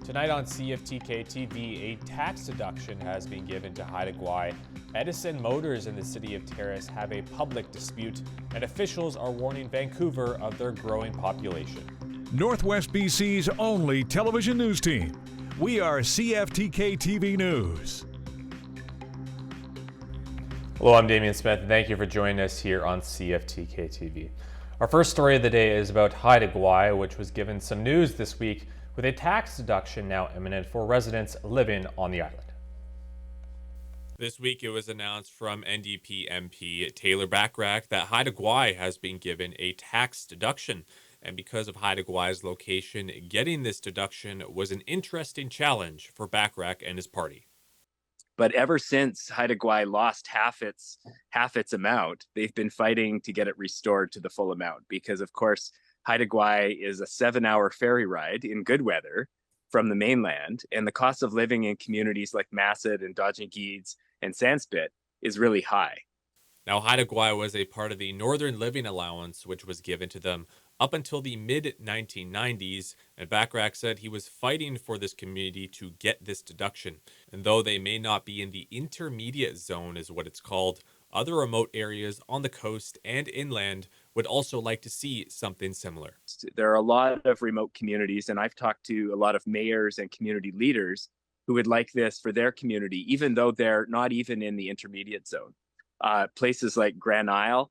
Tonight on CFTK-TV, a tax deduction has been given to Haida Gwaii. Edison Motors in the city of Terrace have a public dispute, and officials are warning Vancouver of their growing population. Northwest BC's only television news team. We are CFTK-TV News. Hello, I'm Damian Smith, and thank you for joining us here on CFTK-TV. Our first story of the day is about Haida Gwaii, which was given some news this week with a tax deduction now imminent for residents living on the island. This week it was announced from NDP MP Taylor Bachrach that Haida Gwaii has been given a tax deduction. And because of Haida Gwaii's location, getting this deduction was an interesting challenge for Bachrach and his party. But ever since Haida Gwaii lost half its amount, they've been fighting to get it restored to the full amount because, of course, Haida Gwaii is a 7-hour ferry ride in good weather from the mainland, and the cost of living in communities like Masset and Dodging-Geeds and Sandspit is really high. Now, Haida Gwaii was a part of the Northern Living Allowance, which was given to them up until the mid-1990s, and Bachrach said he was fighting for this community to get this deduction. And though they may not be in the intermediate zone, is what it's called, other remote areas on the coast and inland would also like to see something similar. There are a lot of remote communities, and I've talked to a lot of mayors and community leaders who would like this for their community, even though they're not even in the intermediate zone. Places like Grand Isle,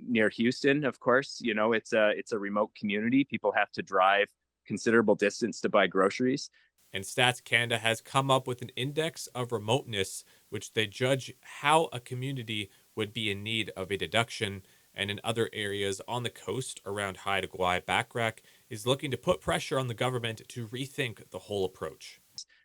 near Houston, of course, you know, it's a remote community. People have to drive considerable distance to buy groceries. And Stats Canada has come up with an index of remoteness, which they judge how a community would be in need of a deduction. And in other areas on the coast around Haida Gwaii, Bachrach is looking to put pressure on the government to rethink the whole approach.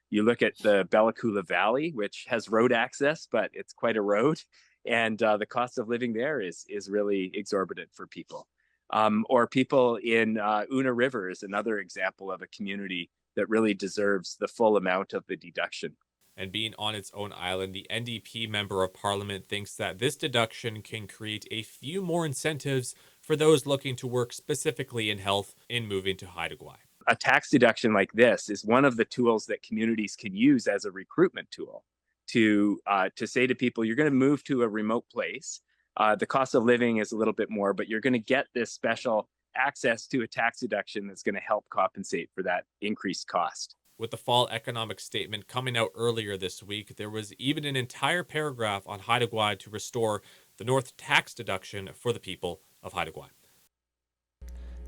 You look at the Bella Coola Valley, which has road access, but it's quite a road. And the cost of living there is really exorbitant for people. Or people in Una River is another example of a community that really deserves the full amount of the deduction. And being on its own island, the NDP member of parliament thinks that this deduction can create a few more incentives for those looking to work specifically in health in moving to Haida Gwaii. A tax deduction like this is one of the tools that communities can use as a recruitment tool to say to people, you're going to move to a remote place. The cost of living is a little bit more, but you're going to get this special access to a tax deduction that's going to help compensate for that increased cost. With the fall economic statement coming out earlier this week, there was even an entire paragraph on Haida Gwaii to restore the North tax deduction for the people of Haida Gwaii.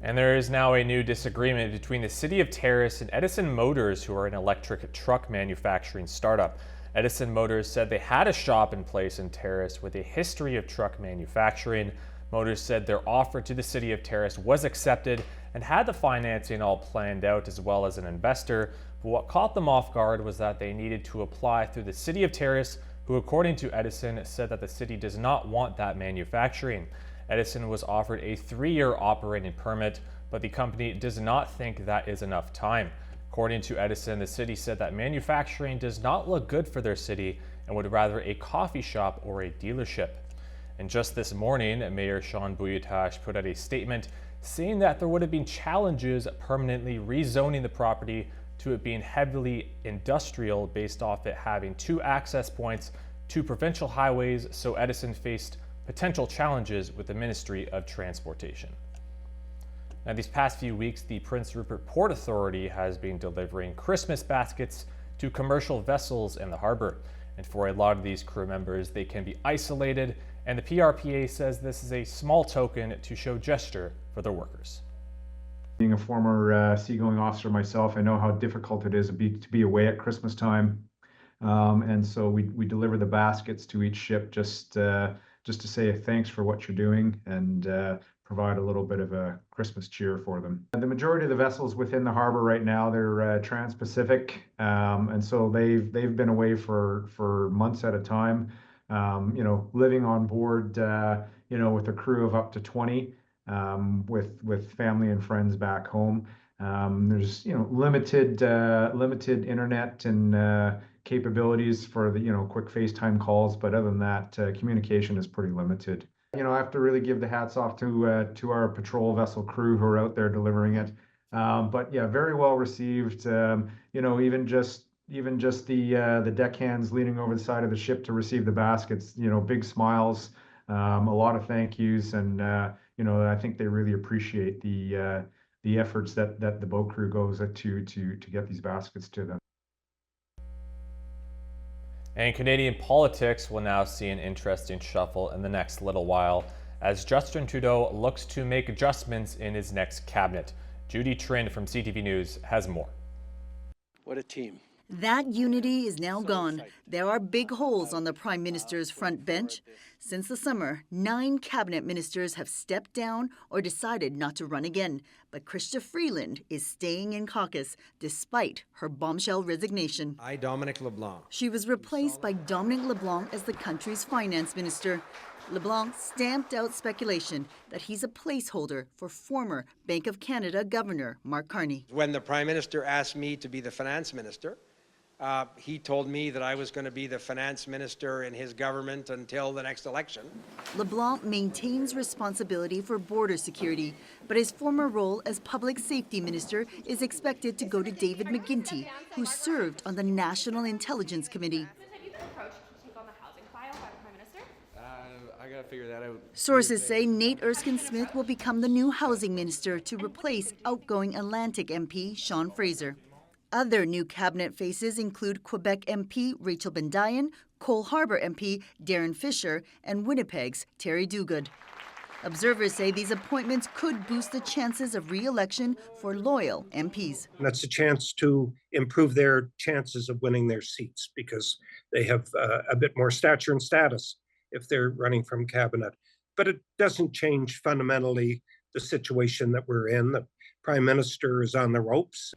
And there is now a new disagreement between the city of Terrace and Edison Motors, who are an electric truck manufacturing startup. Edison Motors said they had a shop in place in Terrace with a history of truck manufacturing. Motors said their offer to the city of Terrace was accepted and had the financing all planned out as well as an investor. But what caught them off guard was that they needed to apply through the city of Terrace, who according to Edison said that the city does not want that manufacturing. Edison was offered a 3-year operating permit, but the company does not think that is enough time. According to Edison, the city said that manufacturing does not look good for their city and would rather a coffee shop or a dealership. And just this morning, Mayor Sean Bouillatache put out a statement saying that there would have been challenges permanently rezoning the property to it being heavily industrial based off it having 2 access points to provincial highways, so Edison faced potential challenges with the Ministry of Transportation. Now, these past few weeks, the Prince Rupert Port Authority has been delivering Christmas baskets to commercial vessels in the harbor. And for a lot of these crew members, they can be isolated, and the PRPA says this is a small token to show gesture for their workers. Being a former seagoing officer myself, I know how difficult it is to be away at Christmas time. And so we deliver the baskets to each ship just to say thanks for what you're doing and provide a little bit of a Christmas cheer for them. And the majority of the vessels within the harbor right now, they're trans-Pacific, and so they've been away for months at a time. You know, living on board, you know, with a crew of up to 20, with family and friends back home. There's, you know, limited internet and capabilities for the, you know, quick FaceTime calls, but other than that, communication is pretty limited. You know, I have to really give the hats off to our patrol vessel crew who are out there delivering it. But yeah, very well received. Even just the deckhands leaning over the side of the ship to receive the baskets. Big smiles, a lot of thank yous, and I think they really appreciate the efforts that the boat crew goes to get these baskets to them. And Canadian politics will now see an interesting shuffle in the next little while as Justin Trudeau looks to make adjustments in his next cabinet. Judy Trin from CTV News has more. What a team. That unity is now gone. There are big holes on the Prime Minister's front bench. Since the summer, 9 cabinet ministers have stepped down or decided not to run again. But Chrystia Freeland is staying in caucus despite her bombshell resignation. I, Dominic LeBlanc. She was replaced by Dominic LeBlanc as the country's finance minister. LeBlanc stamped out speculation that he's a placeholder for former Bank of Canada Governor Mark Carney. When the Prime Minister asked me to be the finance minister, he told me that I was going to be the finance minister in his government until the next election. LeBlanc maintains responsibility for border security, but his former role as public safety minister is expected to go to David McGuinty, who served on the National Intelligence Committee. I got to figure that out. Sources say Nate Erskine-Smith will become the new housing minister to replace outgoing Atlantic MP Sean Fraser. Other new cabinet faces include Quebec MP Rachel Bendayan, Cole Harbour MP Darren Fisher, and Winnipeg's Terry Duguid. Observers say these appointments could boost the chances of re-election for loyal MPs. That's a chance to improve their chances of winning their seats because they have a bit more stature and status if they're running from cabinet. But it doesn't change fundamentally the situation that we're in. The Prime Minister is on the ropes.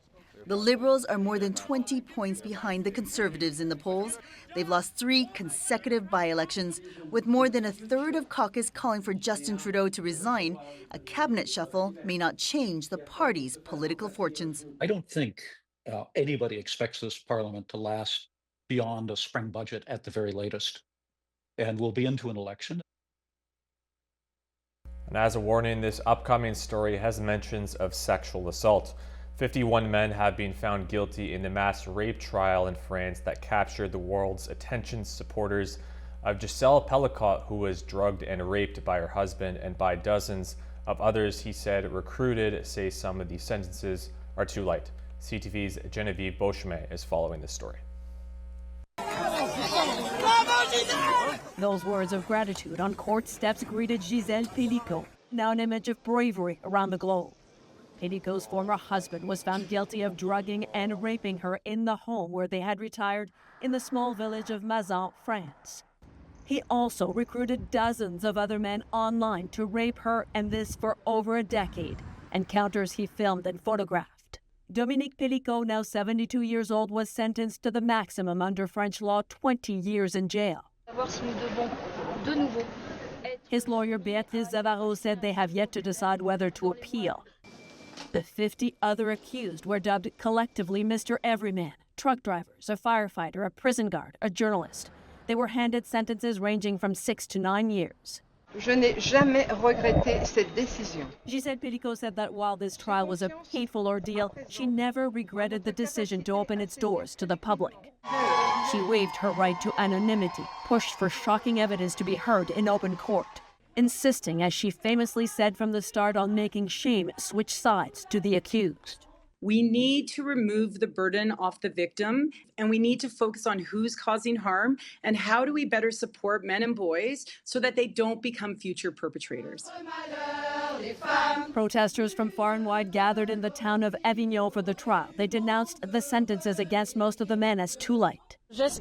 The Liberals are more than 20 points behind the Conservatives in the polls. They've lost 3 consecutive by-elections. With more than a third of caucus calling for Justin Trudeau to resign, a cabinet shuffle may not change the party's political fortunes. I don't think anybody expects this parliament to last beyond a spring budget at the very latest. And we'll be into an election. And as a warning, this upcoming story has mentions of sexual assault. 51 men have been found guilty in the mass rape trial in France that captured the world's attention. Supporters of Gisèle Pelicot, who was drugged and raped by her husband and by dozens of others he said recruited, say some of these sentences are too light. CTV's Genevieve Beauchemin is following this story. Those words of gratitude on court steps greeted Gisèle Pelicot, now an image of bravery around the globe. Pelicot's former husband was found guilty of drugging and raping her in the home where they had retired in the small village of Mazan, France. He also recruited dozens of other men online to rape her, and this for over a decade, encounters he filmed and photographed. Dominique Pelicot, now 72 years old, was sentenced to the maximum under French law, 20 years in jail. His lawyer, Béatrice Zavarro, said they have yet to decide whether to appeal. The 50 other accused were dubbed collectively Mr. Everyman, truck drivers, a firefighter, a prison guard, a journalist. They were handed sentences ranging from 6 to 9 years. Je n'ai jamais regretté cette décision. Gisèle Pelicot said that while this trial was a painful ordeal, she never regretted the decision to open its doors to the public. She waived her right to anonymity, pushed for shocking evidence to be heard in open court, insisting, as she famously said from the start, on making shame switch sides to the accused. We need to remove the burden off the victim, and we need to focus on who's causing harm and how do we better support men and boys so that they don't become future perpetrators. Protesters from far and wide gathered in the town of Avignon for the trial. They denounced the sentences against most of the men as too light. But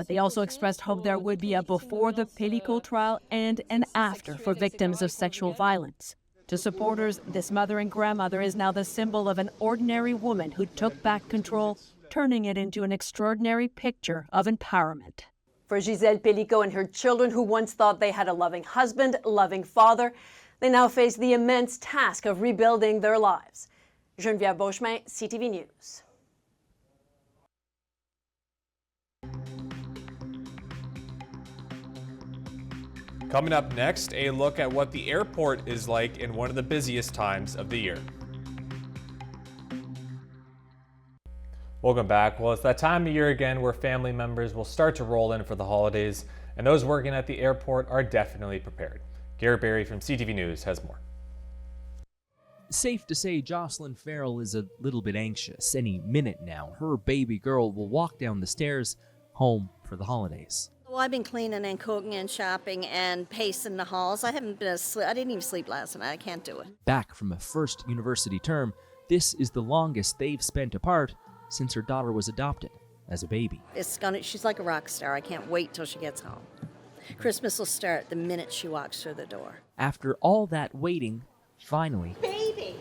they also expressed hope there would be a before the Pelicot trial and an after for victims of sexual violence. To supporters, this mother and grandmother is now the symbol of an ordinary woman who took back control, turning it into an extraordinary picture of empowerment. For Gisèle Pelicot and her children, who once thought they had a loving husband, loving father, they now face the immense task of rebuilding their lives. Geneviève Beauchemin, CTV News. Coming up next, a look at what the airport is like in one of the busiest times of the year. Welcome back. Well, it's that time of year again where family members will start to roll in for the holidays, and those working at the airport are definitely prepared. Garrett Berry from CTV News has more. Safe to say Jocelyn Farrell is a little bit anxious. Any minute now, her baby girl will walk down the stairs home for the holidays. Well, I've been cleaning and cooking and shopping and pacing the halls. I haven't been asleep. I didn't even sleep last night. I can't do it. Back from a first university term, this is the longest they've spent apart since her daughter was adopted as a baby. She's like a rock star. I can't wait till she gets home. Christmas will start the minute she walks through the door. After all that waiting, finally, Baby!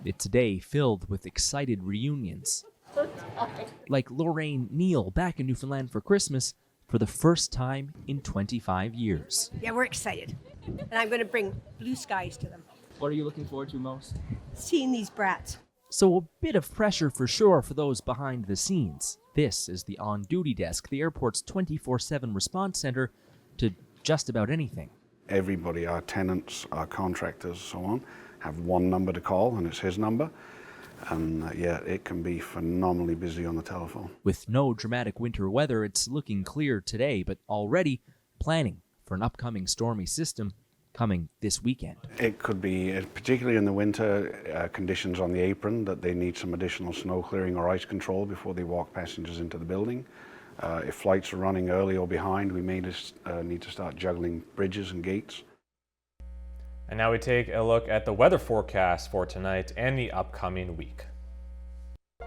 it's a day filled with excited reunions. Like Lorraine Neal back in Newfoundland for Christmas for the first time in 25 years. Yeah, we're excited. And I'm going to bring blue skies to them. What are you looking forward to most? Seeing these brats. So a bit of pressure for sure for those behind the scenes. This is the on-duty desk, the airport's 24/7 response center to just about anything. Everybody, our tenants, our contractors, so on, have one number to call, and it's his number. And yeah, it can be phenomenally busy on the telephone. With no dramatic winter weather, it's looking clear today, but already planning for an upcoming stormy system coming this weekend. It could be, particularly in the winter, conditions on the apron, that they need some additional snow clearing or ice control before they walk passengers into the building. If flights are running early or behind, we may just need to start juggling bridges and gates. And now we take a look at the weather forecast for tonight and the upcoming week.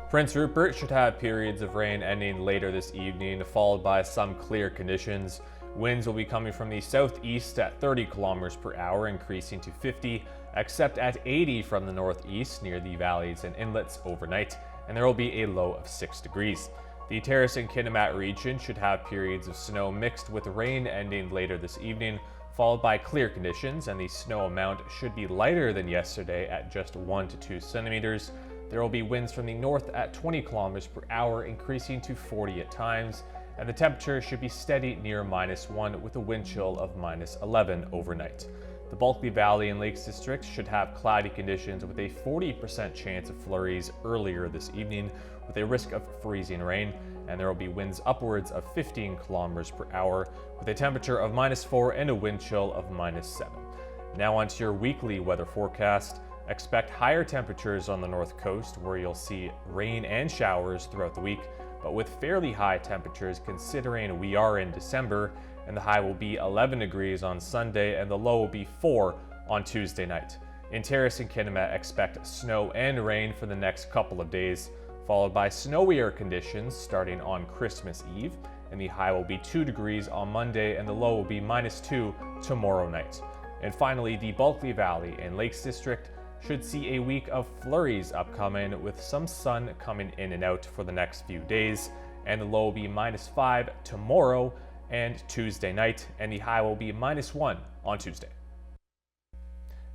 Prince Rupert should have periods of rain ending later this evening, followed by some clear conditions. Winds will be coming from the southeast at 30 kilometers per hour, increasing to 50, except at 80 from the northeast near the valleys and inlets overnight, and there will be a low of 6 degrees. The Terrace and Kitimat region should have periods of snow mixed with rain ending later this evening, followed by clear conditions, and the snow amount should be lighter than yesterday at just 1 to 2 centimeters. There will be winds from the north at 20 kilometers per hour, increasing to 40 at times, and the temperature should be steady near -1 with a wind chill of -11 overnight. The Bulkley Valley and Lakes District should have cloudy conditions with a 40% chance of flurries earlier this evening with a risk of freezing rain, and there will be winds upwards of 15 kilometers per hour with a temperature of -4 and a wind chill of -7. Now onto your weekly weather forecast. Expect higher temperatures on the north coast where you'll see rain and showers throughout the week, but with fairly high temperatures considering we are in December, and the high will be 11 degrees on Sunday and the low will be 4 on Tuesday night. In Terrace and Kitimat, expect snow and rain for the next couple of days, followed by snowier conditions starting on Christmas Eve, and the high will be 2 degrees on Monday and the low will be -2 tomorrow night. And finally, the Bulkley Valley and Lakes District should see a week of flurries upcoming with some sun coming in and out for the next few days, and the low will be -5 tomorrow and Tuesday night, and the high will be -1 on Tuesday.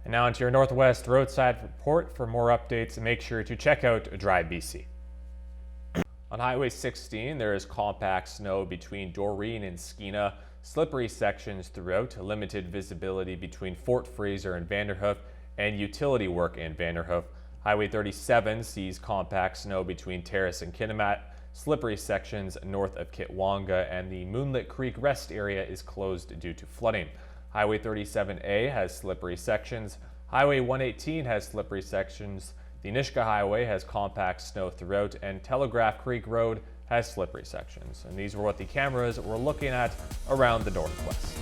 And now into your Northwest roadside report. For more updates, make sure to check out Drive BC. On Highway 16, there is compact snow between Doreen and Skeena, slippery sections throughout, limited visibility between Fort Fraser and Vanderhoof, and utility work in Vanderhoof. Highway 37 sees compact snow between Terrace and Kitimat, slippery sections north of Kitwanga, and the Moonlit Creek Rest area is closed due to flooding. Highway 37A has slippery sections. Highway 118 has slippery sections. The Nishka Highway has compact snow throughout, and Telegraph Creek Road has slippery sections. And these were what the cameras were looking at around the Northwest.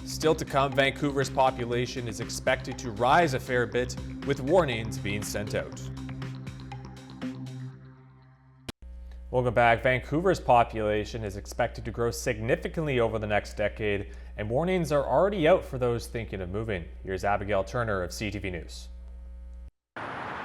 Still to come, Vancouver's population is expected to rise a fair bit, with warnings being sent out. Welcome back. Vancouver's population is expected to grow significantly over the next decade, and warnings are already out for those thinking of moving. Here's Abigail Turner of CTV News.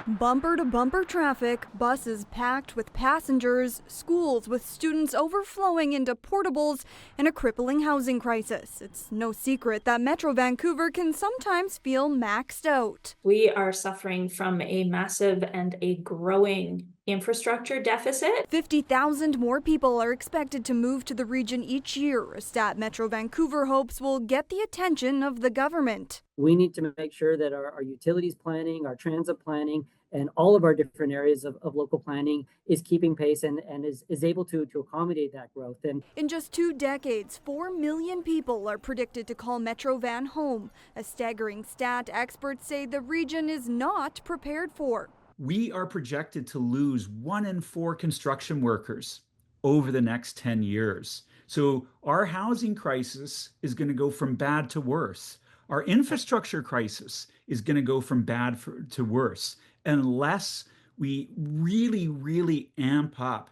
Bumper-to-bumper traffic, buses packed with passengers, schools with students overflowing into portables, and a crippling housing crisis. It's no secret that Metro Vancouver can sometimes feel maxed out. We are suffering from a massive and a growing infrastructure deficit. 50,000 more people are expected to move to the region each year, a stat Metro Vancouver hopes will get the attention of the government. We need to make sure that our utilities planning, our transit planning, and all of our different areas of local planning is keeping pace and is able to accommodate that growth. And in just 2 decades, 4 million people are predicted to call Metro Van home, a staggering stat experts say the region is not prepared for. We are projected to lose 1 in 4 construction workers over the next 10 years. So our housing crisis is going to go from bad to worse. Our infrastructure crisis is going to go from bad to worse unless we really amp up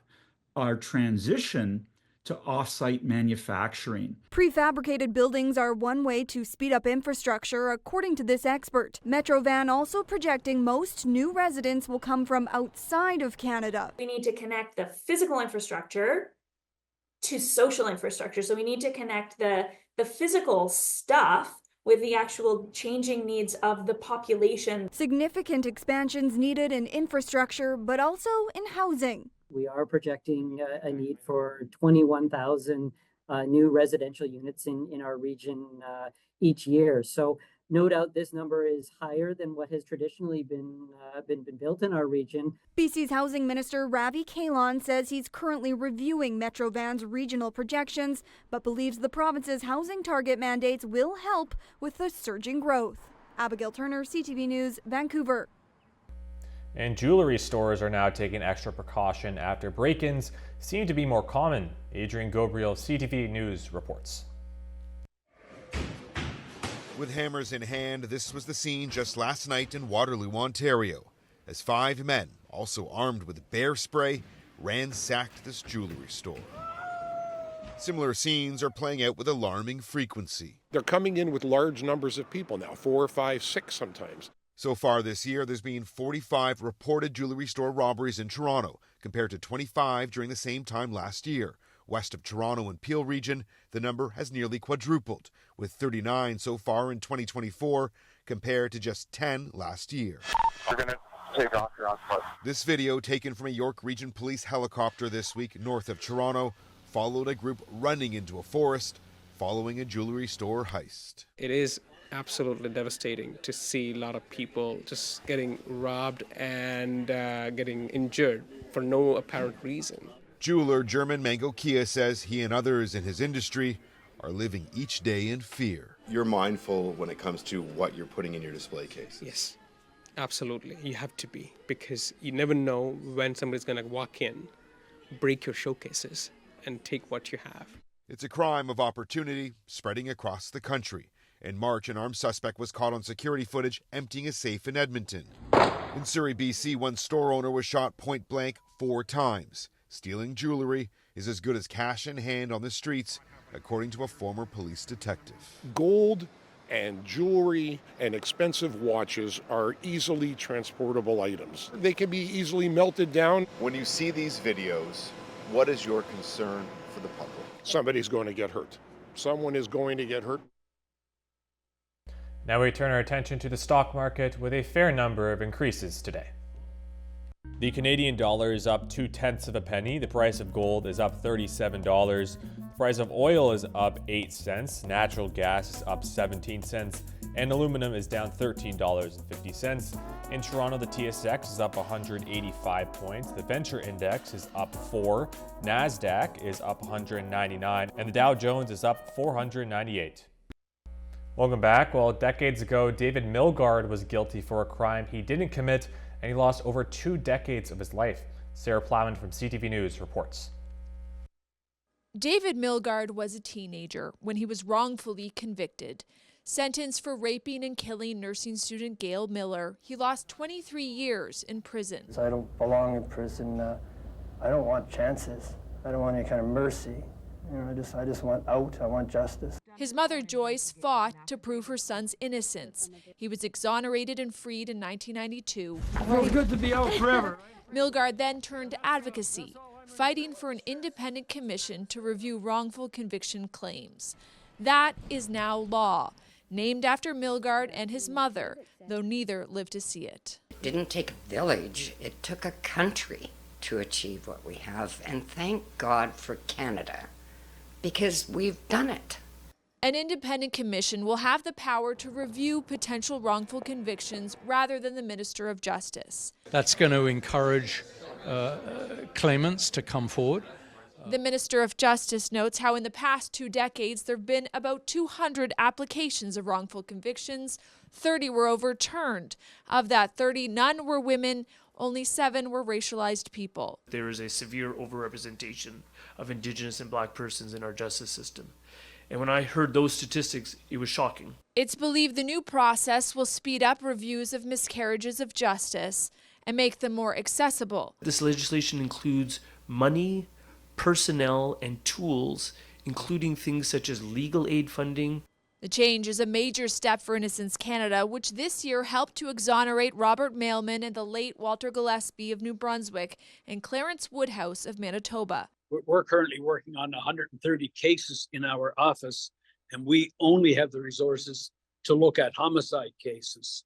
our transition to off-site manufacturing. Prefabricated buildings are one way to speed up infrastructure, according to this expert. Metro Van also projecting most new residents will come from outside of Canada. We need to connect the physical infrastructure to social infrastructure. So we need to connect the physical stuff with the actual changing needs of the population. Significant expansions needed in infrastructure, but also in housing. We are projecting a need for 21,000 new residential units in our region each year. So no doubt this number is higher than what has traditionally been built in our region. BC's Housing Minister Ravi Kahlon says he's currently reviewing Metro Van's regional projections, but believes the province's housing target mandates will help with the surging growth. Abigail Turner, CTV News, Vancouver. And jewelry stores are now taking extra precaution after break-ins seem to be more common. Adrian Gabriel, CTV News reports. With hammers in hand, this was the scene just last night in Waterloo, Ontario, as 5 men, also armed with bear spray, ransacked this jewelry store. Similar scenes are playing out with alarming frequency. They're coming in with large numbers of people now, 4, 5, 6 sometimes. So far this year, there's been 45 reported jewelry store robberies in Toronto, compared to 25 during the same time last year. West of Toronto and Peel region, the number has nearly quadrupled, with 39 so far in 2024, compared to just 10 last year. We're going to take off your on foot. This video, taken from a York Region Police helicopter this week north of Toronto, followed a group running into a forest following a jewelry store heist. It is absolutely devastating to see a lot of people just getting robbed and getting injured for no apparent reason. Jeweler German Mango Kia says he and others in his industry are living each day in fear. You're mindful when it comes to what you're putting in your display case. Yes, absolutely. You have to be, because you never know when somebody's going to walk in, break your showcases, and take what you have. It's a crime of opportunity spreading across the country. In March, an armed suspect was caught on security footage emptying a safe in Edmonton. In Surrey, BC, one store owner was shot point blank 4 times. Stealing jewelry is as good as cash in hand on the streets, according to a former police detective. Gold and jewelry and expensive watches are easily transportable items. They can be easily melted down. When you see these videos, what is your concern for the public? Somebody's going to get hurt. Someone is going to get hurt. Now we turn our attention to the stock market with a fair number of increases today. The Canadian dollar is up 0.2 pennies. The price of gold is up $37. The price of oil is up 8 cents. Natural gas is up 17 cents. And aluminum is down $13.50. In Toronto, the TSX is up 185 points. The Venture Index is up 4. NASDAQ is up 199. And the Dow Jones is up 498. Welcome back. Well, decades ago, David Milgaard was guilty for a crime he didn't commit, and he lost over 2 decades of his life. Sarah Plowman from CTV News reports. David Milgaard was a teenager when he was wrongfully convicted. Sentenced for raping and killing nursing student Gail Miller, he lost 23 years in prison. I don't belong in prison. I don't want chances. I don't want any kind of mercy. You know, I just want out. I want justice. His mother, Joyce, fought to prove her son's innocence. He was exonerated and freed in 1992. Feels good to be out forever. Milgaard then turned to advocacy, fighting for an independent commission to review wrongful conviction claims. That is now law, named after Milgaard and his mother, though neither lived to see it. It didn't take a village, it took a country to achieve what we have, and thank God for Canada, because we've done it. An independent commission will have the power to review potential wrongful convictions rather than the Minister of Justice. That's going to encourage claimants to come forward. The Minister of Justice notes how in the past 2 decades there have been about 200 applications of wrongful convictions. 30 were overturned. Of that 30, none were women. Only 7 were racialized people. There is a severe overrepresentation of Indigenous and Black persons in our justice system. And when I heard those statistics, it was shocking. It's believed the new process will speed up reviews of miscarriages of justice and make them more accessible. This legislation includes money, personnel, and tools, including things such as legal aid funding. The change is a major step for Innocence Canada, which this year helped to exonerate Robert Mailman and the late Walter Gillespie of New Brunswick and Clarence Woodhouse of Manitoba. We're currently working on 130 cases in our office, and we only have the resources to look at homicide cases.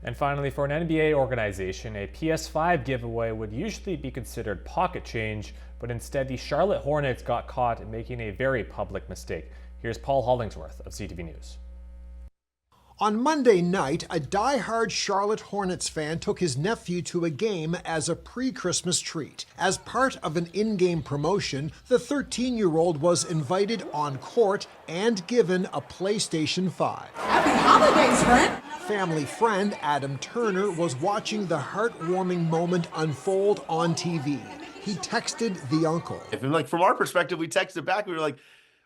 And finally, for an NBA organization, a PS5 giveaway would usually be considered pocket change, but instead the Charlotte Hornets got caught making a very public mistake. Here's Paul Hollingsworth of CTV News. On Monday night, a die-hard Charlotte Hornets fan took his nephew to a game as a pre-Christmas treat. As part of an in-game promotion, the 13-year-old was invited on court and given a PlayStation 5. Happy holidays, friend! Family friend Adam Turner was watching the heartwarming moment unfold on TV. He texted the uncle. From our perspective, we texted back, we were like,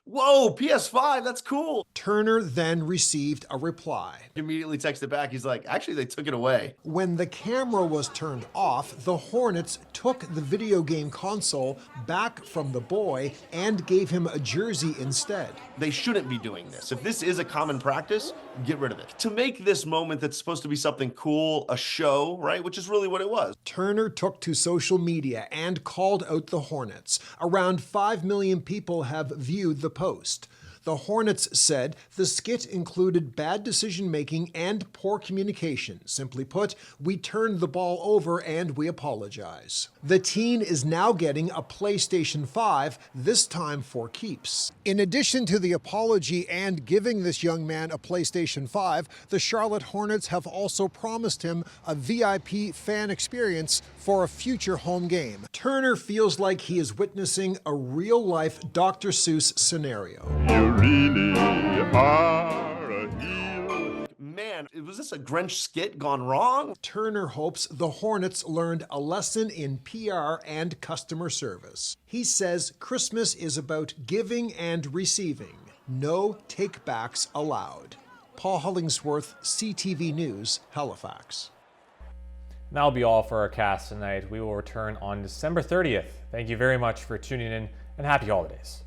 whoa, PS5, that's cool. Turner then received a reply. Immediately texted back, he's like, actually, they took it away. When the camera was turned off, the Hornets took the video game console back from the boy and gave him a jersey instead. They shouldn't be doing this. If this is a common practice, get rid of it. To make this moment that's supposed to be something cool, a show, right, which is really what it was. Turner took to social media and called out the Hornets. Around 5 million people have viewed the post. The Hornets said the skit included bad decision-making and poor communication. Simply put, we turned the ball over and we apologize. The teen is now getting a PlayStation 5, this time for keeps. In addition to the apology and giving this young man a PlayStation 5, the Charlotte Hornets have also promised him a VIP fan experience for a future home game. Turner feels like he is witnessing a real-life Dr. Seuss scenario. Really are a hero. Man, was this a Grinch skit gone wrong? Turner hopes the Hornets learned a lesson in PR and customer service. He says Christmas is about giving and receiving. No take-backs allowed. Paul Hollingsworth, CTV News, Halifax. That'll be all for our cast tonight. We will return on December 30th. Thank you very much for tuning in, and happy holidays.